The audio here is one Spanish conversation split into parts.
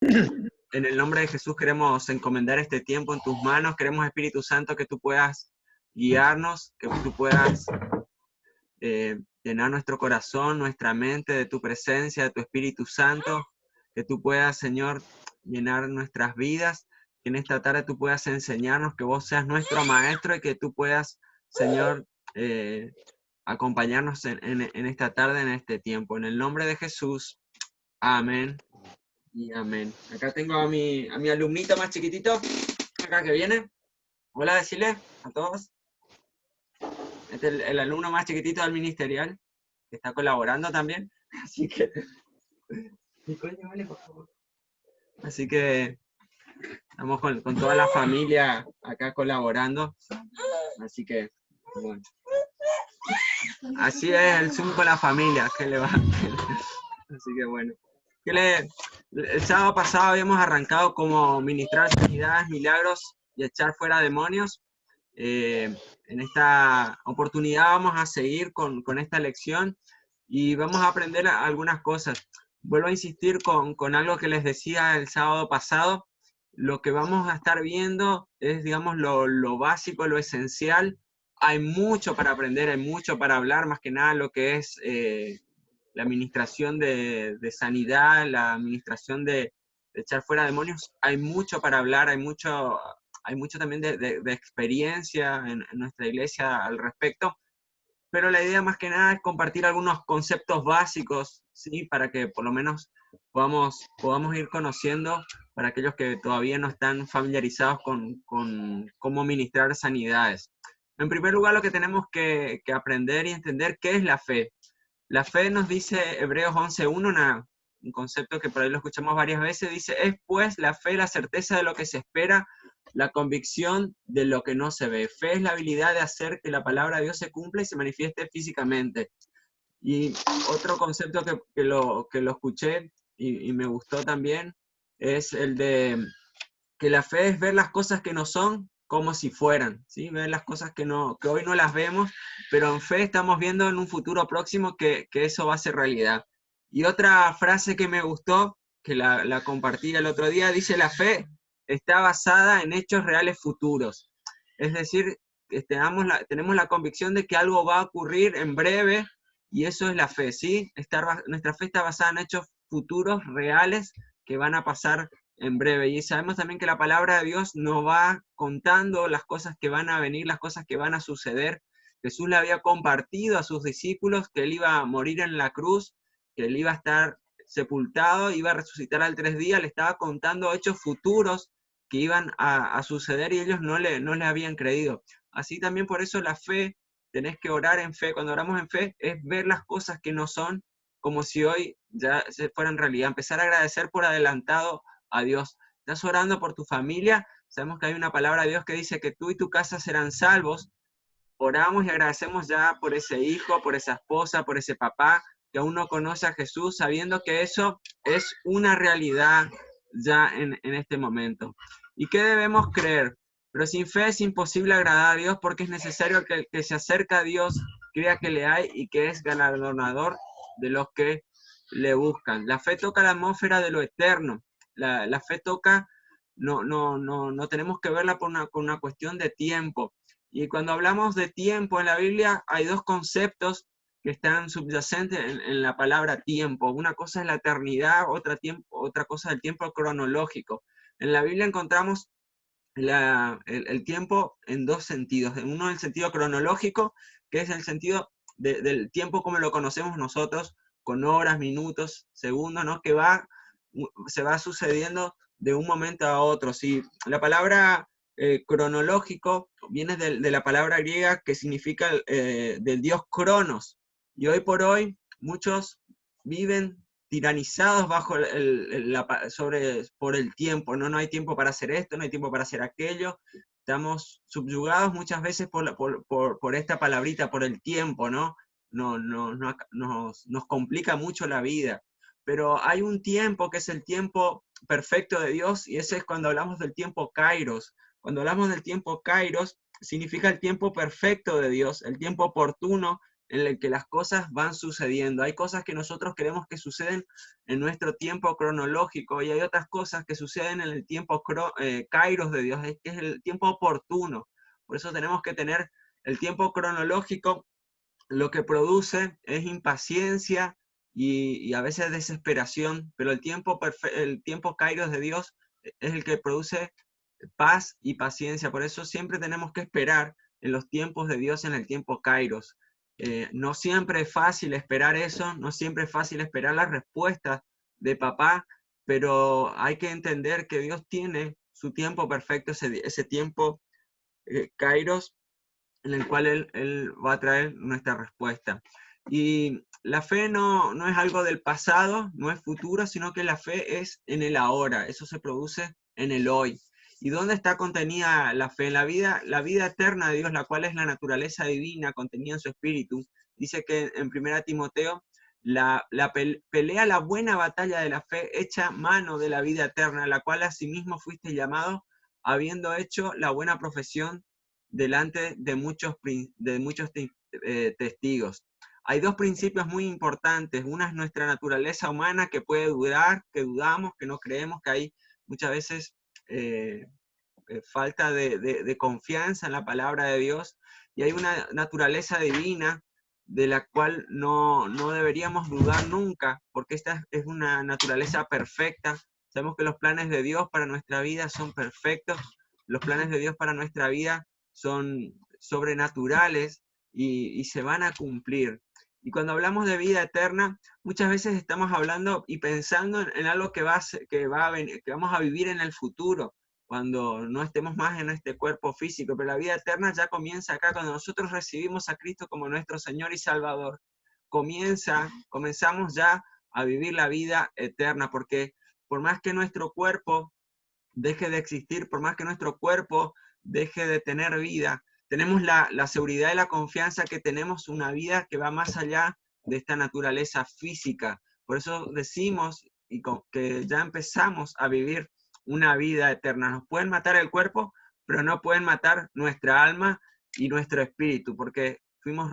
En el nombre de Jesús queremos encomendar este tiempo en tus manos. Queremos, Espíritu Santo, que tú puedas guiarnos, que tú puedas llenar nuestro corazón, nuestra mente de tu presencia, de tu Espíritu Santo, que tú puedas, Señor, llenar nuestras vidas, que en esta tarde tú puedas enseñarnos, que vos seas nuestro maestro y que tú puedas, Señor, acompañarnos en esta tarde, en este tiempo. En el nombre de Jesús, amén y amén. Acá tengo a mi alumnito más chiquitito, acá que viene. Hola, decirle a todos. Este es el alumno más chiquitito del ministerial, que está colaborando también. Así que, así que estamos con toda la familia acá colaborando. Así que, bueno. Así es el Zoom con la familia, que le va. Así que bueno. El sábado pasado habíamos arrancado como ministrar sanidades, milagros y echar fuera demonios. En esta oportunidad vamos a seguir con esta lección y vamos a aprender algunas cosas. Vuelvo a insistir con algo que les decía el sábado pasado. Lo que vamos a estar viendo es, digamos, lo básico, lo esencial. Hay mucho para aprender, hay mucho para hablar, más que nada lo que es la administración de sanidad, la administración de echar fuera demonios. Hay mucho para hablar, hay mucho también de experiencia en nuestra iglesia al respecto, pero la idea más que nada es compartir algunos conceptos básicos, ¿sí? Para que por lo menos podamos ir conociendo para aquellos que todavía no están familiarizados con cómo ministrar sanidades. En primer lugar, lo que tenemos que aprender y entender qué es la fe. La fe nos dice Hebreos 11:1, un concepto que por ahí lo escuchamos varias veces, dice, es pues la fe la certeza de lo que se espera, la convicción de lo que no se ve. Fe es la habilidad de hacer que la palabra de Dios se cumpla y se manifieste físicamente. Y otro concepto que lo escuché y me gustó también es el de que la fe es ver las cosas que no son como si fueran, ¿sí? Ver las cosas que hoy no las vemos, pero en fe estamos viendo en un futuro próximo que eso va a ser realidad. Y otra frase que me gustó, que la compartí el otro día, dice, la fe está basada en hechos reales futuros. Es decir, tenemos la convicción de que algo va a ocurrir en breve, y eso es la fe, ¿sí? Nuestra fe está basada en hechos futuros reales que van a pasar en breve. Y sabemos también que la palabra de Dios nos va contando las cosas que van a venir, las cosas que van a suceder. Jesús le había compartido a sus discípulos que él iba a morir en la cruz, que él iba a estar sepultado, iba a resucitar al 3 días, le estaba contando hechos futuros que iban a suceder y ellos no le habían creído. Así también por eso la fe, tenés que orar en fe. Cuando oramos en fe es ver las cosas que no son como si hoy ya se fueran realidad. Empezar a agradecer por adelantado a Dios. Estás orando por tu familia, sabemos que hay una palabra de Dios que dice que tú y tu casa serán salvos. Oramos y agradecemos ya por ese hijo, por esa esposa, por ese papá que aún no conoce a Jesús, sabiendo que eso es una realidad ya en este momento. ¿Y qué debemos creer? Pero sin fe es imposible agradar a Dios porque es necesario que el que se acerca a Dios crea que le hay y que es galardonador de los que le buscan. La fe toca la atmósfera de lo eterno. La fe toca, no tenemos que verla con una cuestión de tiempo. Y cuando hablamos de tiempo en la Biblia, hay dos conceptos que están subyacentes en la palabra tiempo. Una cosa es la eternidad, otra cosa es el tiempo cronológico. En la Biblia encontramos el tiempo en dos sentidos. Uno, el sentido cronológico, que es el sentido del tiempo como lo conocemos nosotros, con horas, minutos, segundos, ¿no? Se va sucediendo de un momento a otro. ¿Sí? La palabra cronológico viene de la palabra griega que significa del dios Cronos. Y hoy por hoy muchos viven tiranizados por el tiempo, ¿no? No hay tiempo para hacer esto, no hay tiempo para hacer aquello. Estamos subyugados muchas veces por esta palabrita, por el tiempo, ¿no? Nos complica mucho la vida. Pero hay un tiempo que es el tiempo perfecto de Dios, y ese es cuando hablamos del tiempo Kairos. Cuando hablamos del tiempo Kairos, significa el tiempo perfecto de Dios, el tiempo oportuno en el que las cosas van sucediendo. Hay cosas que nosotros queremos que suceden en nuestro tiempo cronológico y hay otras cosas que suceden en el tiempo kairos de Dios, que es el tiempo oportuno. Por eso tenemos que tener el tiempo cronológico, lo que produce es impaciencia y a veces desesperación, pero el tiempo kairos de Dios es el que produce paz y paciencia. Por eso siempre tenemos que esperar en los tiempos de Dios, en el tiempo kairos. No siempre es fácil esperar eso, no siempre es fácil esperar las respuestas de papá, pero hay que entender que Dios tiene su tiempo perfecto, ese tiempo kairos, en el cual él va a traer nuestra respuesta. Y la fe no es algo del pasado, no es futuro, sino que la fe es en el ahora, eso se produce en el hoy. ¿Y dónde está contenida la fe? En la vida eterna de Dios, la cual es la naturaleza divina contenida en su espíritu. Dice que en 1 Timoteo, pelea la buena batalla de la fe, echa mano de la vida eterna, la cual asimismo fuiste llamado, habiendo hecho la buena profesión delante de muchos testigos. Hay dos principios muy importantes. Una es nuestra naturaleza humana, que puede dudar, que dudamos, que no creemos, que hay muchas veces falta de confianza en la palabra de Dios. Y hay una naturaleza divina de la cual no deberíamos dudar nunca, porque esta es una naturaleza perfecta. Sabemos que los planes de Dios para nuestra vida son perfectos. Los planes de Dios para nuestra vida son sobrenaturales y se van a cumplir. Y cuando hablamos de vida eterna, muchas veces estamos hablando y pensando en algo que vamos a vivir en el futuro, cuando no estemos más en este cuerpo físico, pero la vida eterna ya comienza acá, cuando nosotros recibimos a Cristo como nuestro Señor y Salvador. Comenzamos ya a vivir la vida eterna, porque por más que nuestro cuerpo deje de existir, por más que nuestro cuerpo deje de tener vida, tenemos la seguridad y la confianza que tenemos una vida que va más allá de esta naturaleza física. Por eso decimos que ya empezamos a vivir una vida eterna. Nos pueden matar el cuerpo, pero no pueden matar nuestra alma y nuestro espíritu, porque tenemos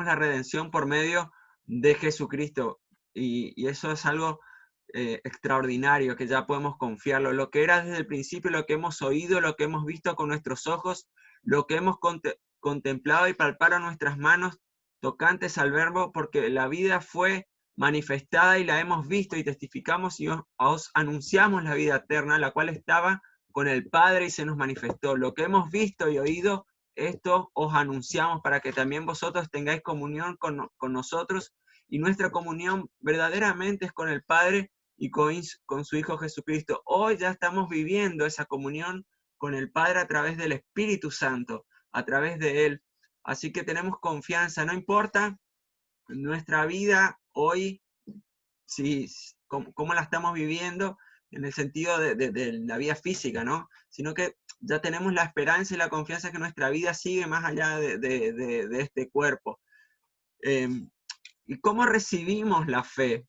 la redención por medio de Jesucristo. Y eso es algo extraordinario, que ya podemos confiarlo. Lo que era desde el principio, lo que hemos oído, lo que hemos visto con nuestros ojos, lo que hemos contemplado y palpado nuestras manos tocantes al verbo, porque la vida fue manifestada y la hemos visto y testificamos y os anunciamos la vida eterna, la cual estaba con el Padre y se nos manifestó. Lo que hemos visto y oído, esto os anunciamos para que también vosotros tengáis comunión con nosotros, y nuestra comunión verdaderamente es con el Padre y con su Hijo Jesucristo. Hoy ya estamos viviendo esa comunión con el Padre a través del Espíritu Santo, a través de Él. Así que tenemos confianza, no importa nuestra vida hoy, cómo la estamos viviendo en el sentido de la vida física, ¿no? Sino que ya tenemos la esperanza y la confianza que nuestra vida sigue más allá de este cuerpo. ¿Y cómo recibimos la fe?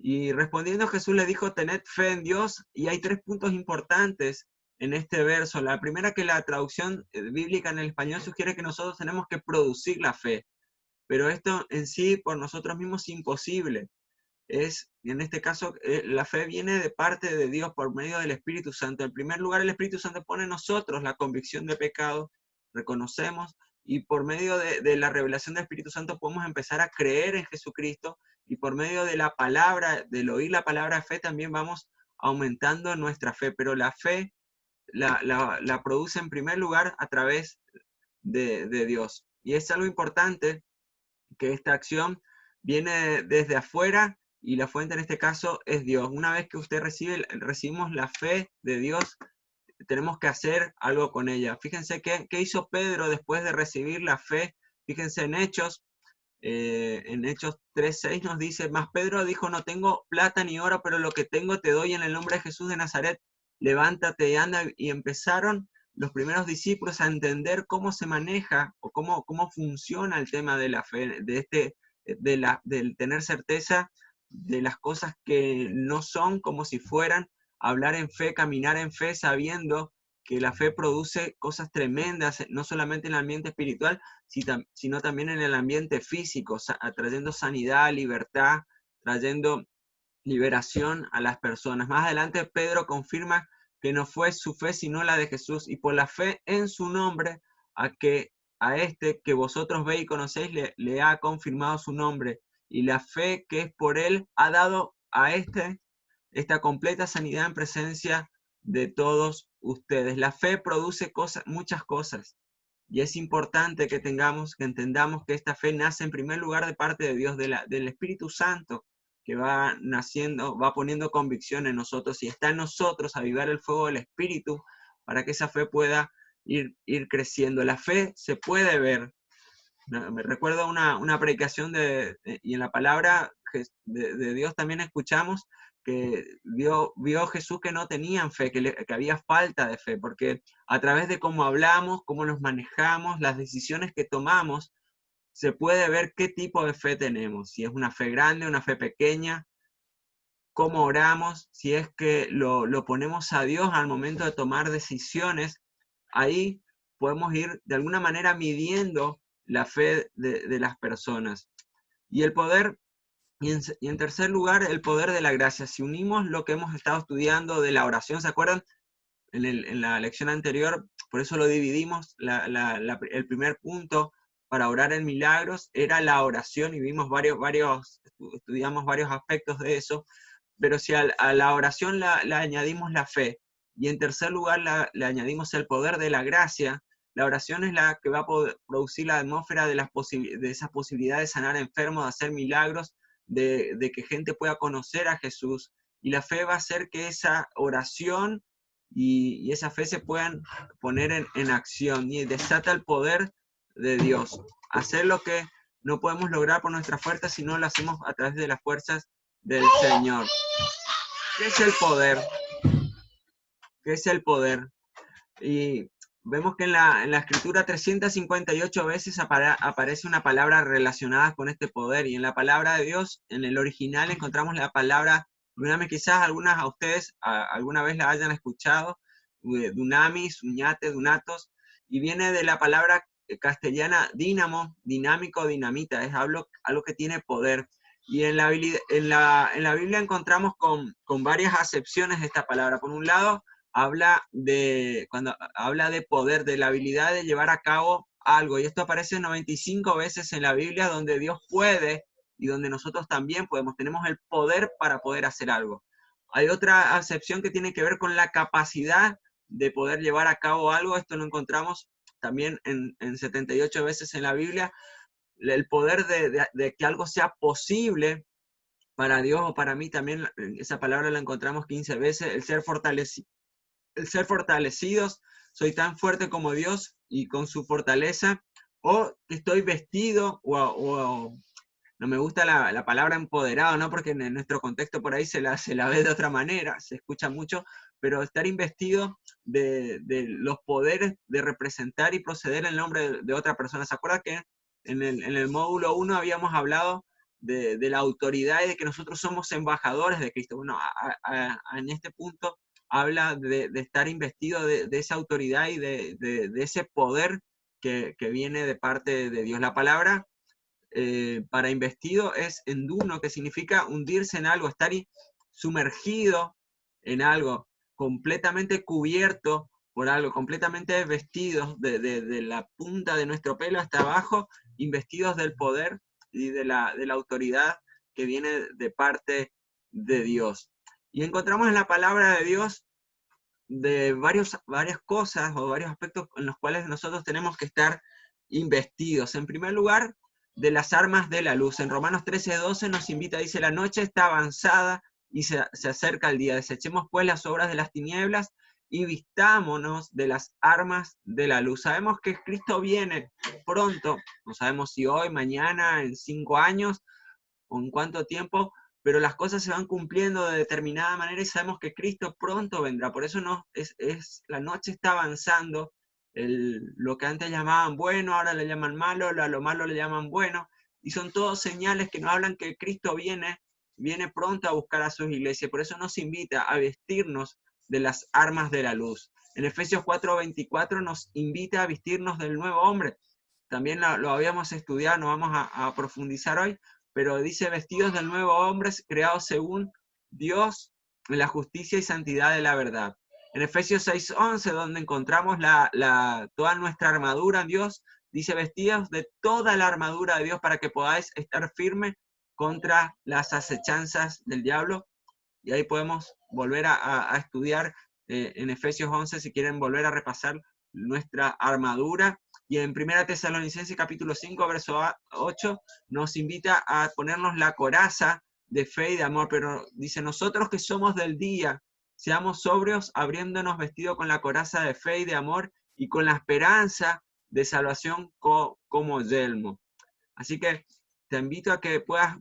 Y respondiendo, Jesús le dijo: tened fe en Dios. Y hay 3 puntos importantes en este verso. La primera, que la traducción bíblica en el español sugiere que nosotros tenemos que producir la fe, pero esto en sí por nosotros mismos es imposible. En este caso, la fe viene de parte de Dios por medio del Espíritu Santo. En primer lugar, el Espíritu Santo pone en nosotros la convicción de pecado, reconocemos, y por medio de la revelación del Espíritu Santo podemos empezar a creer en Jesucristo, y por medio de la palabra, del oír la palabra de fe, también vamos aumentando nuestra fe. Pero la fe la produce en primer lugar a través de Dios. Y es algo importante que esta acción viene desde afuera y la fuente en este caso es Dios. Una vez que recibimos la fe de Dios, tenemos que hacer algo con ella. Fíjense qué hizo Pedro después de recibir la fe. Fíjense en Hechos 3:6 nos dice: mas Pedro dijo: no tengo plata ni oro, pero lo que tengo te doy en el nombre de Jesús de Nazaret, levántate y anda. Y empezaron los primeros discípulos a entender cómo se maneja o cómo funciona el tema de la fe, del tener certeza de las cosas que no son como si fueran, hablar en fe, caminar en fe, sabiendo que la fe produce cosas tremendas, no solamente en el ambiente espiritual, sino también en el ambiente físico, trayendo sanidad, libertad, trayendo liberación a las personas. Más adelante Pedro confirma que no fue su fe sino la de Jesús, y por la fe en su nombre, a este que vosotros veis y conocéis, le ha confirmado su nombre, y la fe que es por él ha dado a esta completa sanidad en presencia de todos ustedes. La fe produce muchas cosas, y es importante que entendamos que esta fe nace en primer lugar de parte de Dios, del Espíritu Santo, que va naciendo, va poniendo convicción en nosotros, y está en nosotros avivar el fuego del Espíritu para que esa fe pueda ir creciendo. La fe se puede ver. Me recuerdo una predicación y en la palabra de Dios también escuchamos que vio Jesús que no tenían fe, que había falta de fe, porque a través de cómo hablamos, cómo nos manejamos, las decisiones que tomamos, se puede ver qué tipo de fe tenemos, si es una fe grande, una fe pequeña, cómo oramos, si es que lo ponemos a Dios al momento de tomar decisiones. Ahí podemos ir de alguna manera midiendo la fe de las personas. Y el poder, y en tercer lugar, el poder de la gracia. Si unimos lo que hemos estado estudiando de la oración, ¿se acuerdan? En la lección anterior, por eso lo dividimos, el primer punto para orar en milagros era la oración, y vimos estudiamos varios aspectos de eso, pero si a la oración le añadimos la fe, y en tercer lugar le añadimos el poder de la gracia, la oración es la que va a producir la atmósfera de esas posibilidades de sanar enfermos, de hacer milagros, de que gente pueda conocer a Jesús, y la fe va a hacer que esa oración y esa fe se puedan poner en acción, y desata el poder de Dios. Hacer lo que no podemos lograr por nuestra fuerza, sino lo hacemos a través de las fuerzas del Señor. ¿Qué es el poder? ¿Qué es el poder? Y vemos que en la escritura 358 veces aparece una palabra relacionada con este poder, y en la palabra de Dios, en el original, encontramos la palabra dunamis. Quizás algunas a ustedes alguna vez la hayan escuchado, dunamis, uñate, dunatos, y viene de la palabra castellana dínamo, dinámico, dinamita, es algo que tiene poder. Y en la Biblia encontramos con varias acepciones de esta palabra. Por un lado, cuando habla de poder, de la habilidad de llevar a cabo algo, y esto aparece 95 veces en la Biblia, donde Dios puede y donde nosotros también podemos, tenemos el poder para poder hacer algo. Hay otra acepción que tiene que ver con la capacidad de poder llevar a cabo algo. Esto lo encontramos también en 78 veces en la Biblia, el poder de que algo sea posible para Dios o para mí. También esa palabra la encontramos 15 veces, el ser fortalecidos, soy tan fuerte como Dios y con su fortaleza, o que estoy vestido, no me gusta la palabra empoderado, ¿no? Porque en nuestro contexto por ahí se la ve de otra manera, se escucha mucho, pero estar investido de los poderes de representar y proceder en nombre de otra persona. ¿Se acuerda que en el módulo 1 habíamos hablado de la autoridad y de que nosotros somos embajadores de Cristo? Bueno, en este punto habla de estar investido de esa autoridad y de ese poder que viene de parte de Dios. La palabra para investido es enduno, que significa hundirse en algo, estar sumergido en algo, completamente cubierto por algo, completamente vestidos de la punta de nuestro pelo hasta abajo, investidos del poder y de la autoridad que viene de parte de Dios. Y encontramos en la palabra de Dios de varias cosas o varios aspectos en los cuales nosotros tenemos que estar investidos. En primer lugar, de las armas de la luz. En Romanos 13:12 nos invita, dice: la noche está avanzada y se acerca el día. Desechemos pues las obras de las tinieblas y vistámonos de las armas de la luz. Sabemos que Cristo viene pronto, no sabemos si hoy, mañana, en 5 años, o en cuánto tiempo, pero las cosas se van cumpliendo de determinada manera y sabemos que Cristo pronto vendrá. Por eso la noche está avanzando. Lo que antes llamaban bueno, ahora le llaman malo, a lo malo le llaman bueno, y son todos señales que nos hablan que Cristo viene pronto a buscar a sus iglesias. Por eso nos invita a vestirnos de las armas de la luz. En Efesios 4:24 nos invita a vestirnos del nuevo hombre. También lo habíamos estudiado, no vamos a profundizar hoy, pero dice vestidos del nuevo hombre, creados según Dios en la justicia y santidad de la verdad. En Efesios 6:11, donde encontramos toda nuestra armadura en Dios, dice vestidos de toda la armadura de Dios para que podáis estar firmes contra las acechanzas del diablo. Y ahí podemos volver a estudiar en Efesios 11, si quieren volver a repasar nuestra armadura. Y en 1 Tesalonicenses capítulo 5, verso 8, nos invita a ponernos la coraza de fe y de amor, pero dice, nosotros que somos del día, seamos sobrios, habiéndonos vestido con la coraza de fe y de amor, y con la esperanza de salvación como yelmo. Así que te invito a que puedas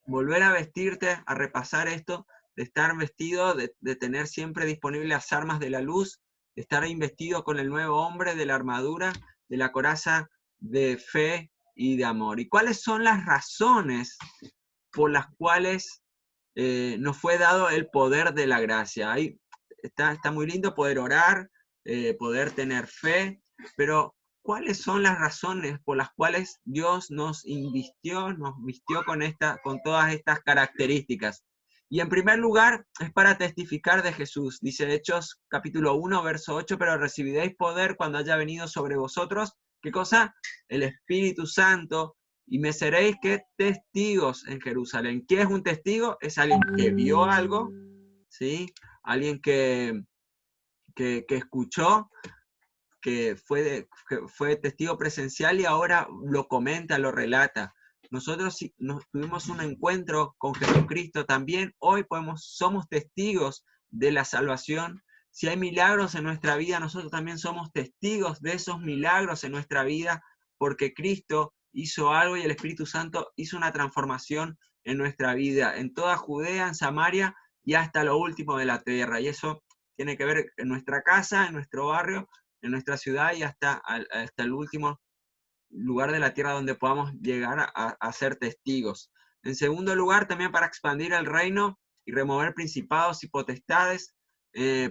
volver a vestirte, a repasar esto, de estar vestido, de tener siempre disponibles las armas de la luz, de estar investido con el nuevo hombre, de la armadura, de la coraza de fe y de amor. ¿Y cuáles son las razones por las cuales nos fue dado el poder de la gracia? Ahí está muy lindo poder orar, poder tener fe, pero ¿cuáles son las razones por las cuales Dios nos vistió con todas estas características? Y en primer lugar, es para testificar de Jesús. Dice Hechos capítulo 1, verso 8, pero recibiréis poder cuando haya venido sobre vosotros. ¿Qué cosa? El Espíritu Santo, y me seréis ¿qué? Testigos en Jerusalén. ¿Qué es un testigo? Es alguien que vio algo, ¿sí? Alguien que escuchó, que fue testigo presencial y ahora lo comenta, lo relata. Nosotros tuvimos un encuentro con Jesucristo también, hoy somos testigos de la salvación. Si hay milagros en nuestra vida, nosotros también somos testigos de esos milagros en nuestra vida, porque Cristo hizo algo y el Espíritu Santo hizo una transformación en nuestra vida, en toda Judea, en Samaria y hasta lo último de la tierra. Y eso tiene que ver en nuestra casa, en nuestro barrio, en nuestra ciudad y hasta el último lugar de la tierra donde podamos llegar a ser testigos. En segundo lugar, también para expandir el reino y remover principados y potestades,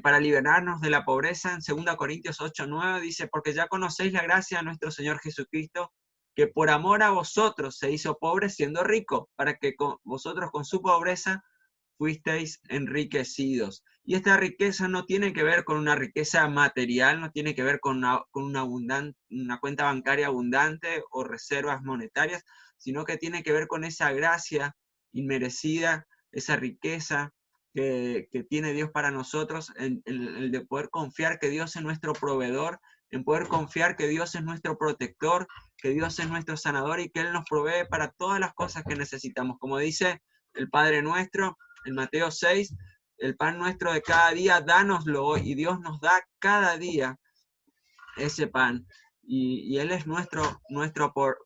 para liberarnos de la pobreza. En 2 Corintios 8:9 dice, porque ya conocéis la gracia de nuestro Señor Jesucristo, que por amor a vosotros se hizo pobre siendo rico, para que vosotros con su pobreza fuisteis enriquecidos. Y esta riqueza no tiene que ver con una riqueza material, no tiene que ver con una cuenta bancaria abundante o reservas monetarias, sino que tiene que ver con esa gracia inmerecida, esa riqueza que tiene Dios para nosotros, en el de poder confiar que Dios es nuestro proveedor, en poder confiar que Dios es nuestro protector, que Dios es nuestro sanador y que Él nos provee para todas las cosas que necesitamos. Como dice el Padre nuestro, en Mateo 6, el pan nuestro de cada día, dánoslo hoy. Y Dios nos da cada día ese pan. Y Él es nuestro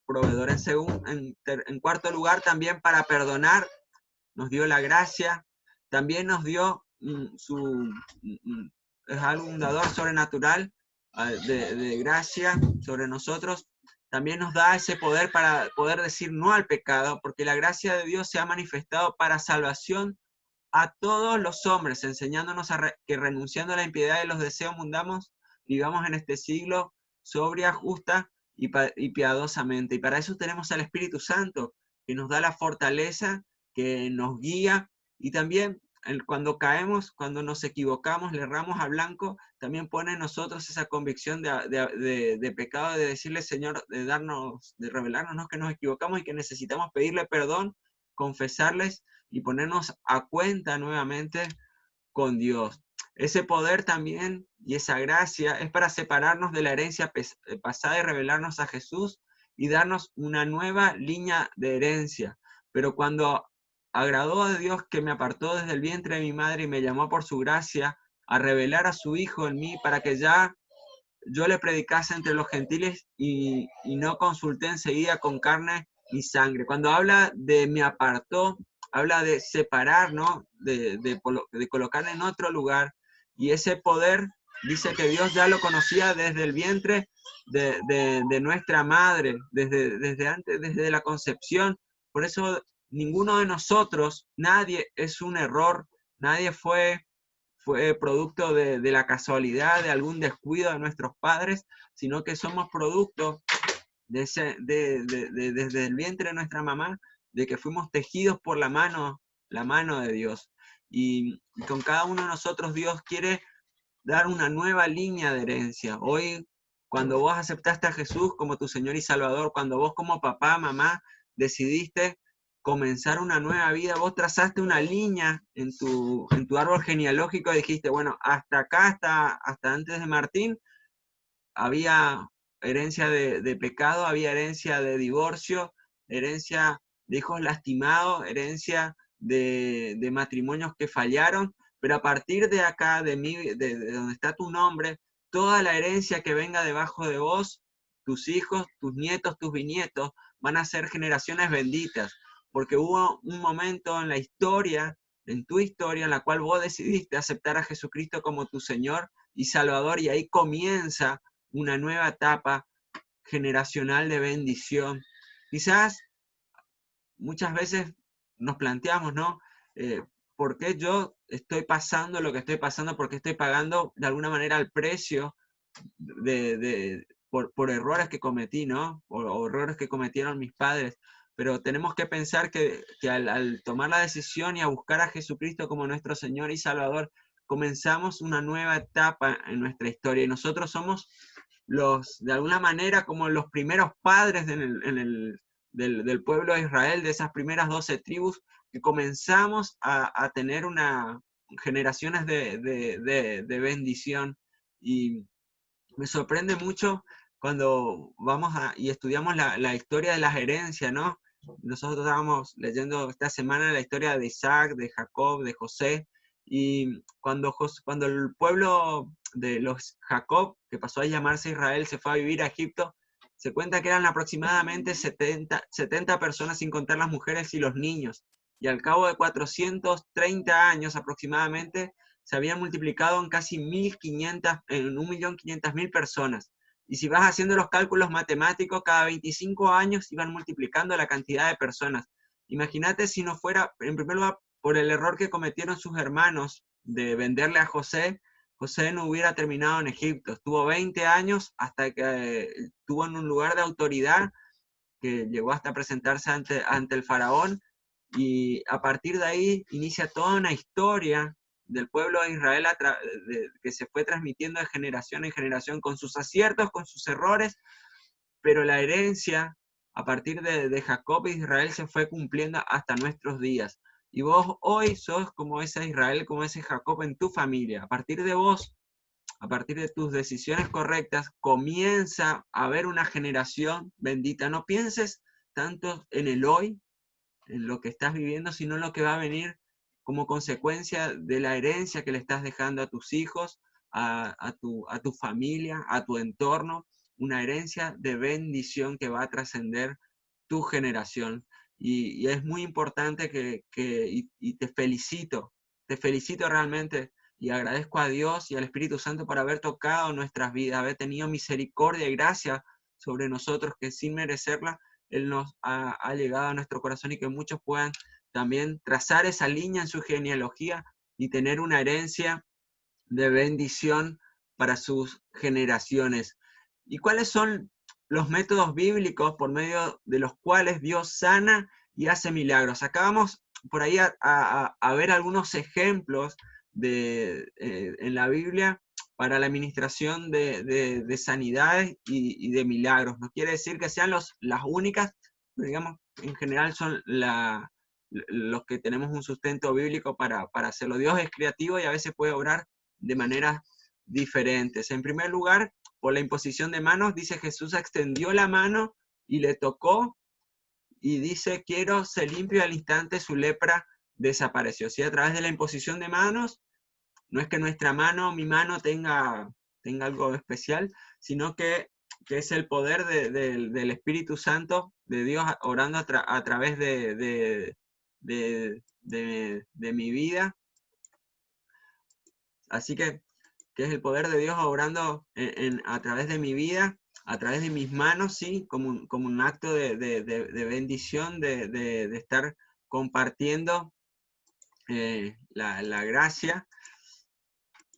proveedor. En cuarto lugar, también para perdonar, nos dio la gracia. También nos dio es algún dador sobrenatural de gracia sobre nosotros. También nos da ese poder para poder decir no al pecado, porque la gracia de Dios se ha manifestado para salvación a todos los hombres, enseñándonos que renunciando a la impiedad y los deseos mundanos, vivamos en este siglo sobria, justa y piadosamente. Y para eso tenemos al Espíritu Santo, que nos da la fortaleza, que nos guía, y también cuando caemos, cuando nos equivocamos, le erramos a blanco, también pone en nosotros esa convicción de pecado, de decirle, Señor, de revelarnos que nos equivocamos y que necesitamos pedirle perdón, confesarles y ponernos a cuenta nuevamente con Dios. Ese poder también y esa gracia es para separarnos de la herencia pasada y revelarnos a Jesús y darnos una nueva línea de herencia. Pero cuando agradó a Dios que me apartó desde el vientre de mi madre y me llamó por su gracia a revelar a su Hijo en mí para que ya yo le predicase entre los gentiles y no consulté enseguida con carne y sangre. Cuando habla de me apartó, habla de separar, ¿no? De colocarle en otro lugar. Y ese poder, dice que Dios ya lo conocía desde el vientre de nuestra madre, desde antes, desde la concepción. Por eso ninguno de nosotros, nadie es un error, nadie fue fue producto de la casualidad, de algún descuido de nuestros padres, sino que somos producto desde el vientre de nuestra mamá, de que fuimos tejidos por la mano de Dios. Y con cada uno de nosotros Dios quiere dar una nueva línea de herencia. Hoy, cuando vos aceptaste a Jesús como tu Señor y Salvador, cuando vos como papá, mamá, decidiste comenzar una nueva vida, vos trazaste una línea en tu árbol genealógico y dijiste, bueno, hasta acá, hasta antes de Martín, había herencia de pecado, había herencia de divorcio, herencia de hijos lastimados, herencia de matrimonios que fallaron, pero a partir de acá, de donde está tu nombre, toda la herencia que venga debajo de vos, tus hijos, tus nietos, tus bisnietos, van a ser generaciones benditas, porque hubo un momento en la historia, en tu historia, en la cual vos decidiste aceptar a Jesucristo como tu Señor y Salvador, y ahí comienza una nueva etapa generacional de bendición. Quizás muchas veces nos planteamos, ¿no? ¿Por qué yo estoy pasando lo que estoy pasando? ¿Por qué estoy pagando de alguna manera el precio por errores que cometí, ¿no? O errores que cometieron mis padres. Pero tenemos que pensar que al tomar la decisión y a buscar a Jesucristo como nuestro Señor y Salvador, comenzamos una nueva etapa en nuestra historia. Y nosotros somos de alguna manera, como los primeros padres del pueblo de Israel, de esas primeras 12 tribus, que comenzamos a tener generaciones de bendición. Y me sorprende mucho cuando vamos y estudiamos la historia de las herencias, ¿no? Nosotros estábamos leyendo esta semana la historia de Isaac, de Jacob, de José, y cuando el pueblo de los Jacob, que pasó a llamarse Israel, se fue a vivir a Egipto, se cuenta que eran aproximadamente 70 personas, sin contar las mujeres y los niños, y al cabo de 430 años aproximadamente, se habían multiplicado en casi 1.500, en 1.500.000 personas. Y si vas haciendo los cálculos matemáticos, cada 25 años iban multiplicando la cantidad de personas. Imagínate si no fuera, en primer lugar, por el error que cometieron sus hermanos de venderle a José, José no hubiera terminado en Egipto. Estuvo 20 años hasta que estuvo en un lugar de autoridad que llegó hasta presentarse ante el faraón, y a partir de ahí inicia toda una historia del pueblo de Israel que se fue transmitiendo de generación en generación, con sus aciertos, con sus errores, pero la herencia a partir de Jacob e Israel se fue cumpliendo hasta nuestros días. Y vos hoy sos como ese Israel, como ese Jacob en tu familia. A partir de vos, a partir de tus decisiones correctas, comienza a haber una generación bendita. No pienses tanto en el hoy, en lo que estás viviendo, sino en lo que va a venir como consecuencia de la herencia que le estás dejando a tus hijos, a tu familia, a tu entorno, una herencia de bendición que va a trascender tu generación. Y es muy importante y te felicito realmente y agradezco a Dios y al Espíritu Santo por haber tocado nuestras vidas, haber tenido misericordia y gracia sobre nosotros, que sin merecerla Él nos ha llegado a nuestro corazón, y que muchos puedan también trazar esa línea en su genealogía y tener una herencia de bendición para sus generaciones. ¿Y cuáles son los métodos bíblicos por medio de los cuales Dios sana y hace milagros? Acá vamos por ahí a ver algunos ejemplos en la Biblia para la administración de sanidades y de milagros. No quiere decir que sean las únicas, pero digamos, en general son los que tenemos un sustento bíblico para hacerlo. Dios es creativo y a veces puede obrar de maneras diferentes. En primer lugar, por la imposición de manos, dice Jesús extendió la mano y le tocó, y dice, quiero ser limpio, y al instante su lepra desapareció. ¿Sí? A través de la imposición de manos, no es que nuestra mano, mi mano, tenga algo especial, sino que es el poder del Espíritu Santo, de Dios orando a través de mi vida. Así que es el poder de Dios obrando a través de mi vida, a través de mis manos, ¿sí? Como un acto de bendición, de estar compartiendo la gracia.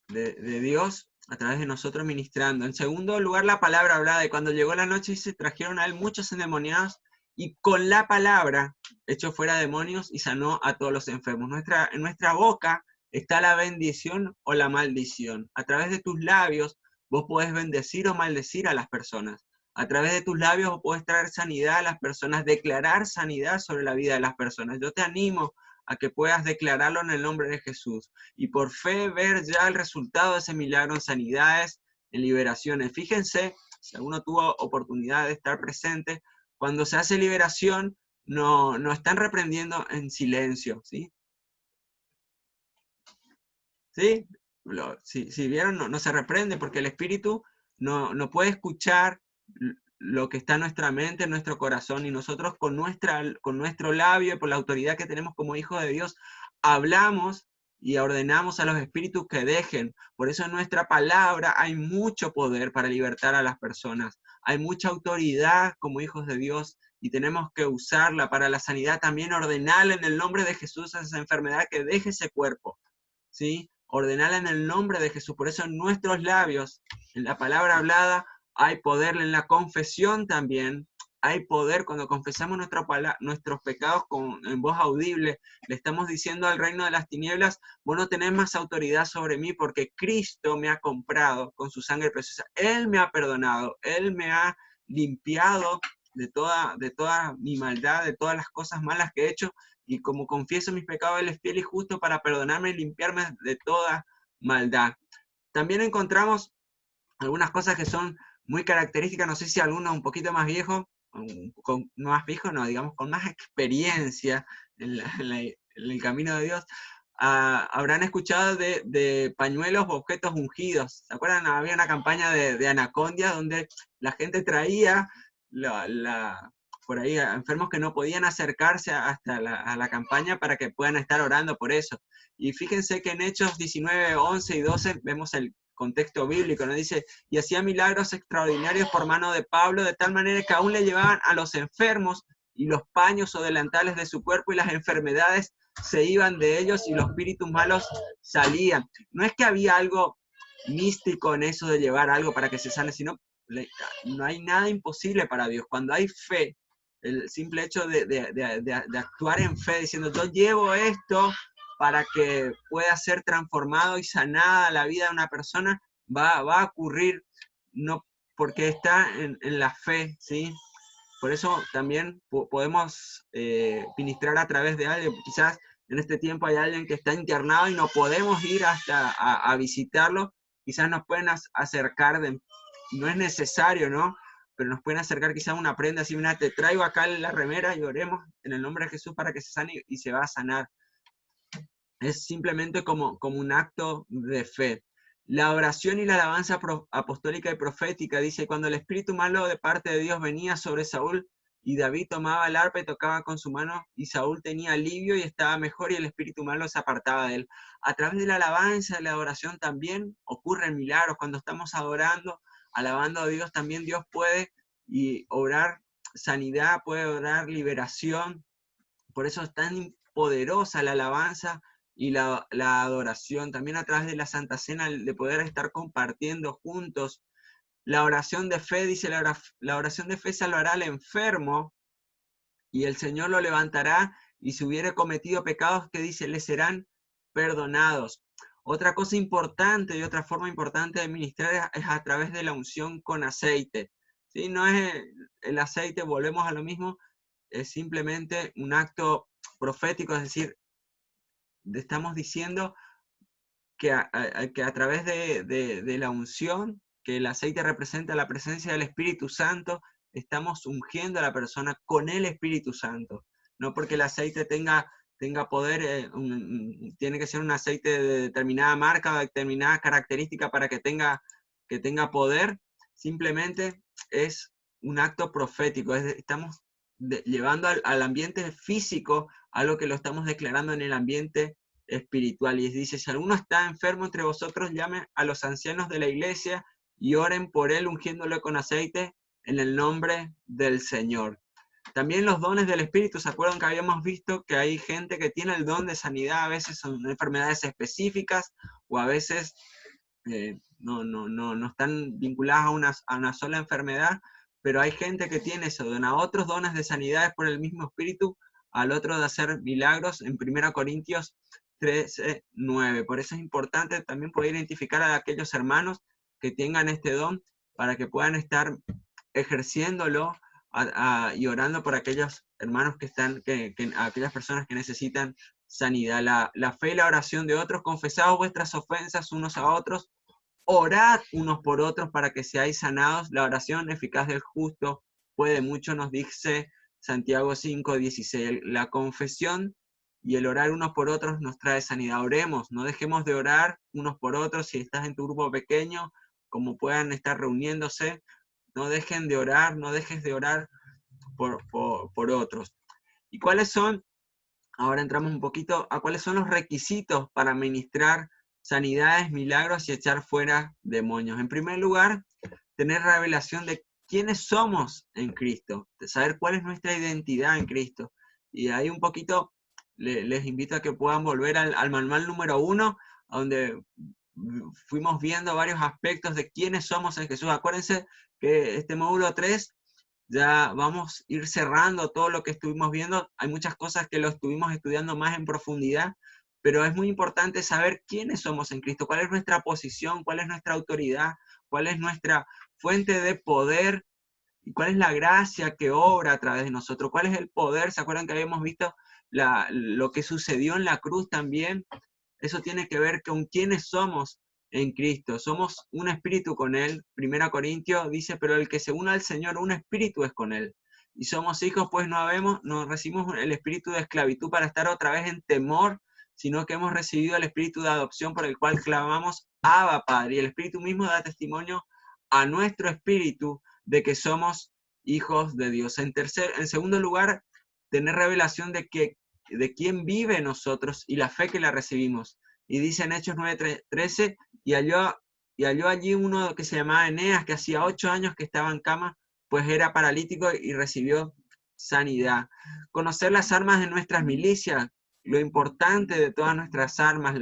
de Dios a través de nosotros ministrando. En segundo lugar, la palabra hablada. Y cuando llegó la noche, se trajeron a él muchos endemoniados y con la palabra echó fuera demonios y sanó a todos los enfermos. En nuestra boca está la bendición o la maldición. A través de tus labios vos podés bendecir o maldecir a las personas. A través de tus labios vos podés traer sanidad a las personas, declarar sanidad sobre la vida de las personas. Yo te animo a que puedas declararlo en el nombre de Jesús y por fe ver ya el resultado de ese milagro en sanidades, en liberaciones. Fíjense, si alguno tuvo oportunidad de estar presente, cuando se hace liberación, no están reprendiendo en silencio, ¿sí? ¿Sí? Si vieron, no se reprende porque el Espíritu no puede escuchar lo que está en nuestra mente, en nuestro corazón, y nosotros con nuestro labio y por la autoridad que tenemos como hijos de Dios, hablamos y ordenamos a los espíritus que dejen. Por eso en nuestra palabra hay mucho poder para libertar a las personas. Hay mucha autoridad como hijos de Dios y tenemos que usarla para la sanidad, también ordenarla en el nombre de Jesús a esa enfermedad que deje ese cuerpo, ¿sí? Ordenarla en el nombre de Jesús. Por eso en nuestros labios, en la palabra hablada, hay poder. En la confesión también hay poder. Cuando confesamos nuestros pecados en voz audible, le estamos diciendo al reino de las tinieblas: vos no tenés más autoridad sobre mí porque Cristo me ha comprado con su sangre preciosa. Él me ha perdonado, Él me ha limpiado de toda mi maldad, de todas las cosas malas que he hecho, y como confieso mis pecados, Él es fiel y justo para perdonarme y limpiarme de toda maldad. También encontramos algunas cosas que son muy características, no sé si alguno un poquito más viejo, con más viejo, no, digamos, con más experiencia en el camino de Dios, habrán escuchado de pañuelos o objetos ungidos. ¿Se acuerdan? Había una campaña de Anacondia donde la gente traía por ahí a enfermos que no podían acercarse hasta a la campaña para que puedan estar orando por eso. Y fíjense que en Hechos 19, 11 y 12 vemos el contexto bíblico, ¿no? Dice: y hacía milagros extraordinarios por mano de Pablo, de tal manera que aún le llevaban a los enfermos y los paños o delantales de su cuerpo, y las enfermedades se iban de ellos y los espíritus malos salían. No es que había algo místico en eso de llevar algo para que se sane, sino no hay nada imposible para Dios. Cuando hay fe, el simple hecho de actuar en fe, diciendo: yo llevo esto para que pueda ser transformado y sanada la vida de una persona, va a ocurrir, no, porque está en la fe, ¿sí? Por eso también podemos ministrar a través de alguien. Quizás en este tiempo hay alguien que está internado y no podemos ir hasta a visitarlo. Quizás nos pueden acercar, no es necesario, ¿no? Pero nos pueden acercar quizás una prenda así: mira, te traigo acá la remera y oremos en el nombre de Jesús para que se sane y se va a sanar. Es simplemente como un acto de fe. La oración y la alabanza apostólica y profética, dice: cuando el espíritu malo de parte de Dios venía sobre Saúl, y David tomaba el arpa y tocaba con su mano, y Saúl tenía alivio y estaba mejor, y el espíritu malo se apartaba de él. A través de la alabanza y la adoración también ocurren milagros. Cuando estamos adorando, alabando a Dios, también Dios puede obrar sanidad, puede obrar liberación. Por eso es tan poderosa la alabanza y la adoración. También a través de la Santa Cena, de poder estar compartiendo juntos. La oración de fe, dice: la oración de fe salvará al enfermo y el Señor lo levantará, y si hubiere cometido pecados, que dice, le serán perdonados. Otra cosa importante y otra forma importante de ministrar es a través de la unción con aceite. ¿Sí? No es el aceite, volvemos a lo mismo, es simplemente un acto profético, es decir, estamos diciendo que a través de la unción, que el aceite representa la presencia del Espíritu Santo, estamos ungiendo a la persona con el Espíritu Santo. No porque el aceite tenga poder, tiene que ser un aceite de determinada marca o determinada característica para que tenga poder, simplemente es un acto profético. Estamos llevando al ambiente físico algo que lo estamos declarando en el ambiente espiritual. Y dice: si alguno está enfermo entre vosotros, llame a los ancianos de la iglesia y oren por él, ungiéndolo con aceite en el nombre del Señor. También los dones del Espíritu. ¿Se acuerdan que habíamos visto que hay gente que tiene el don de sanidad? A veces son enfermedades específicas, o a veces no están vinculadas a una sola enfermedad, pero hay gente que tiene eso, dona otros dones de sanidades por el mismo espíritu, al otro de hacer milagros, en 1 Corintios 13:9. Por eso es importante también poder identificar a aquellos hermanos que tengan este don, para que puedan estar ejerciéndolo y orando por aquellos hermanos aquellas personas que necesitan sanidad. La fe y la oración de otros, confesaos vuestras ofensas unos a otros, orad unos por otros para que seáis sanados. La oración eficaz del justo puede mucho, nos dice Santiago 5:16. La confesión y el orar unos por otros nos trae sanidad. Oremos, no dejemos de orar unos por otros. Si estás en tu grupo pequeño, como puedan estar reuniéndose, no dejen de orar, no dejes de orar por otros. ¿Y cuáles son? Ahora entramos un poquito a cuáles son los requisitos para ministrar sanidades, milagros y echar fuera demonios. En primer lugar, tener revelación de quiénes somos en Cristo, de saber cuál es nuestra identidad en Cristo. Y ahí un poquito les invito a que puedan volver al manual número 1, donde fuimos viendo varios aspectos de quiénes somos en Jesús. Acuérdense que este módulo 3 ya vamos a ir cerrando todo lo que estuvimos viendo. Hay muchas cosas que lo estuvimos estudiando más en profundidad, pero es muy importante saber quiénes somos en Cristo, cuál es nuestra posición, cuál es nuestra autoridad, cuál es nuestra fuente de poder y cuál es la gracia que obra a través de nosotros, cuál es el poder. ¿Se acuerdan que habíamos visto lo que sucedió en la cruz también? Eso tiene que ver con quiénes somos en Cristo. Somos un espíritu con Él. 1 Corintios dice, pero el que se une al Señor, un espíritu es con Él. Y somos hijos, pues no recibimos el espíritu de esclavitud para estar otra vez en temor, sino que hemos recibido el espíritu de adopción por el cual clamamos, Abba, Padre. Y el espíritu mismo da testimonio a nuestro espíritu de que somos hijos de Dios. En segundo lugar, tener revelación de quién vive en nosotros y la fe que la recibimos. Y dice en Hechos 9:13, y halló allí uno que se llamaba Eneas, que hacía 8 años que estaba en cama, pues era paralítico y recibió sanidad. Conocer las armas de nuestras milicias, lo importante de todas nuestras armas,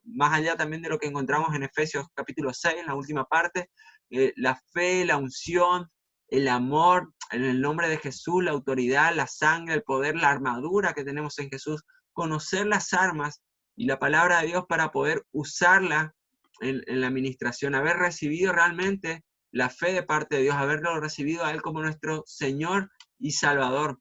más allá también de lo que encontramos en Efesios capítulo 6, en la última parte, la fe, la unción, el amor, en el nombre de Jesús, la autoridad, la sangre, el poder, la armadura que tenemos en Jesús, conocer las armas y la palabra de Dios para poder usarla en la administración, haber recibido realmente la fe de parte de Dios, haberlo recibido a Él como nuestro Señor y Salvador,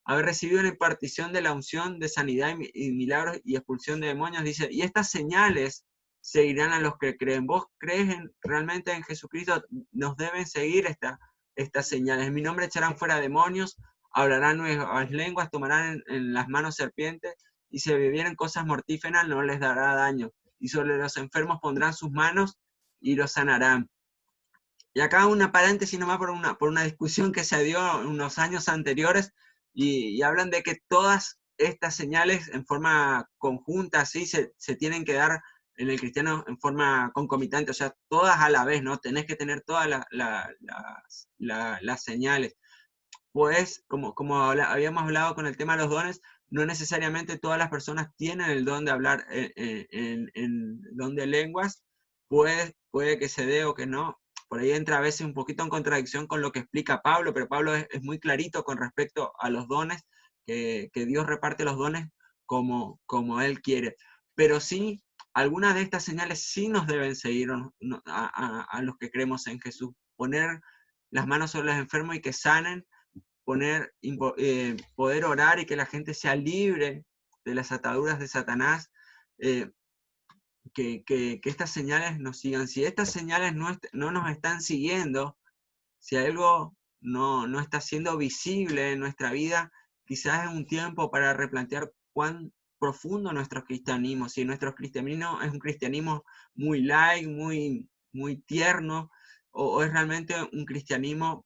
haber recibido la impartición de la unción de sanidad y milagros y expulsión de demonios. Dice, y estas señales seguirán a los que creen. ¿Vos crees realmente en Jesucristo? Nos deben seguir estas señales. En mi nombre echarán fuera demonios, hablarán nuevas lenguas, tomarán en las manos serpientes, y si bebieren cosas mortíferas no les dará daño. Y sobre los enfermos pondrán sus manos y los sanarán. Y acá una paréntesis nomás por una discusión que se dio en unos años anteriores, y hablan de que todas estas señales en forma conjunta, ¿sí? se tienen que dar en el cristiano en forma concomitante, o sea, todas a la vez, ¿no? Tenés que tener todas las señales. Pues, como habíamos hablado con el tema de los dones, no necesariamente todas las personas tienen el don de hablar en don de lenguas. Puede que se dé o que no. Por ahí entra a veces un poquito en contradicción con lo que explica Pablo, pero Pablo es muy clarito con respecto a los dones, que Dios reparte los dones como Él quiere. Pero sí, algunas de estas señales sí nos deben seguir a los que creemos en Jesús. Poner las manos sobre los enfermos y que sanen, poder orar y que la gente sea libre de las ataduras de Satanás, que estas señales nos sigan. Si estas señales no nos están siguiendo, si algo no está siendo visible en nuestra vida, quizás es un tiempo para replantear cuán profundo nuestro cristianismo. Si nuestro cristianismo es un cristianismo muy light, muy tierno, o es realmente un cristianismo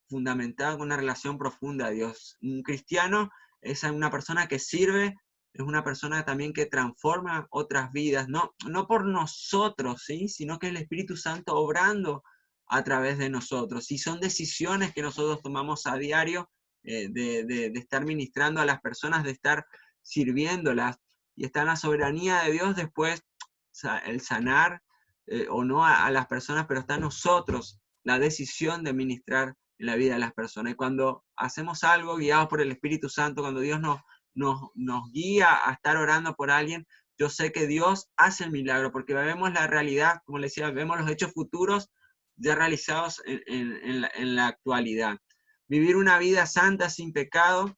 fundamentado en una relación profunda a Dios. Un cristiano es una persona que sirve, es una persona también que transforma otras vidas, no por nosotros, ¿sí? Sino que el Espíritu Santo obrando a través de nosotros. Y son decisiones que nosotros tomamos a diario, de estar ministrando a las personas, de estar sirviéndolas, y está en la soberanía de Dios después el sanar, o no a las personas, pero está en nosotros la decisión de ministrar en la vida de las personas. Y cuando hacemos algo guiados por el Espíritu Santo, cuando Dios nos guía a estar orando por alguien, yo sé que Dios hace el milagro, porque vemos la realidad, como le decía, vemos los hechos futuros ya realizados en la actualidad. Vivir una vida santa sin pecado.